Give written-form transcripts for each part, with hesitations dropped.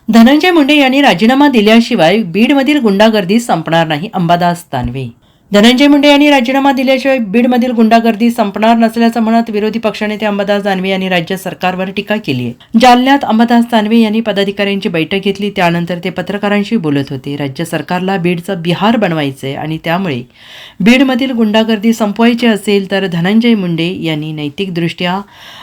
धनंजय मुंडे यांनी राजीनामा दिल्याशिवाय बीडमधील गुंडागर्दी संपणार नाही, अंबादास दानवे. धनंजय मुंडे यांनी राजीनामा दिल्याशिवाय बीडमधील गुंडागर्दी संपणार नसल्याचं म्हणत विरोधी पक्षनेते अंबादास दानवे यांनी राज्य सरकारवर टीका केली आहे. जालन्यात अंबादास दानवे यांनी पदाधिकाऱ्यांची बैठक घेतली, त्यानंतर ते पत्रकारांशी बोलत होते. राज्य सरकारला बीडचं बिहार बनवायचंय आणि त्यामुळे बीडमधील गुंडागर्दी संपवायची असेल तर धनंजय मुंडे यांनी नैतिकदृष्ट्या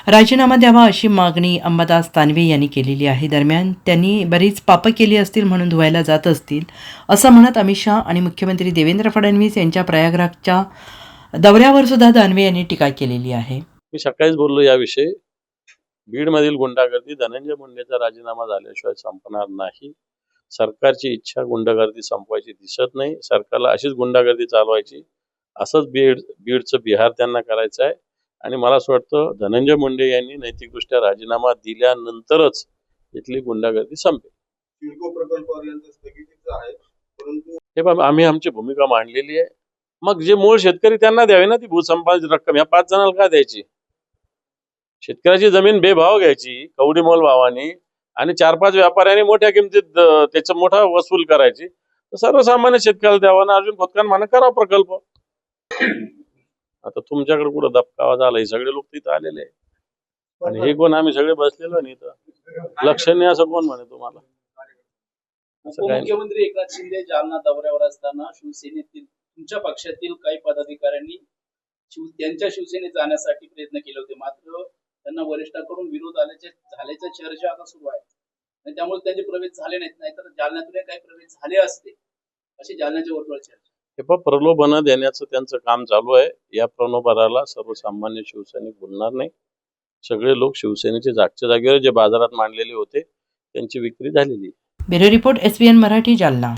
राजीनामा द्यावा अशी मागणी अंबादास दानवे यांनी केलेली आहे. दरम्यान त्यांनी बरीच पापं केली असतील म्हणून धुवायला जात असतील असं म्हणत अमित शहा आणि मुख्यमंत्री देवेंद्र फडणवीस यांच्या प्रयागराजच्या दौऱ्यावर सुद्धा दानवे यांनी टीका केलेली आहे. मी सकाळीच बोललो याविषयी. बीडमधील गुंडागर्दी धनंजय मुंडेचा राजीनामा झाल्याशिवाय संपणार नाही. सरकारची इच्छा गुंडागर्दी संपवायची दिसत नाही. सरकारला अशीच गुंडागर्दी चालवायची, असंच बीडचं बिहार त्यांना करायचं आहे. आणि मला असं वाटतं धनंजय मुंडे यांनी नैतिकदृष्ट्या राजीनामा दिल्यानंतरच इथली गुंडागर्दी संपेल. सिडको प्रकल्पापर्यंत स्थगितीचा आहे, परंतु हे बाबा आम्ही आमची भूमिका मांडलेली आहे. मग जे मूळ शेतकरी त्यांना द्यावी ना ती भूसंपादनाची रक्कम. या 5 जणांना का द्यायची? शेतकऱ्याची जमीन बेभाव घ्यायची कवडीमोल भावाने आणि 4-5 व्यापाऱ्यांनी मोठ्या किमतीत त्याचा मोठा वसूल करायची. तर सर्वसामान्य शेतकऱ्याला द्यावा ना. अर्जुन खोतकर म्हणा करा प्रकल्प. आता तुमच्याकडे कुठं दबकावा झाला? हे सगळे लोक तिथं आलेले आहे आणि हे कोण आम्ही सगळे बसलेलो नाही इथं लक्षणीय असं कोण म्हणे तुम्हाला? मुख्यमंत्री एकनाथ शिंदे जालना दौऱ्यावर असताना शिवसेनेतील तुमच्या पक्षातील काही पदाधिकाऱ्यांनी त्यांच्या शिवसेनेत जाण्यासाठी प्रयत्न केले होते, मात्र त्यांना वरिष्ठांकडून विरोध झाल्याच्या चर्चा आता सुरू आहेत आणि त्यामुळे त्यांचे प्रवेश झाले नाहीत. नाहीतर जालन्यातून काही प्रवेश झाले असते अशी जालन्याच्या वर्तुळात चर्चा. हे पण प्रलोभन देण्याचं त्यांचं काम चालू आहे. या प्रलोभनाला सर्वसामान्य शिवसैनिक बोलणार नाही. सगळे लोक शिवसेनेचे जागच्या जागेवर जे बाजारात मांडलेले होते त्यांची विक्री झालेली. Bureau report SBN Marathi, Jalna.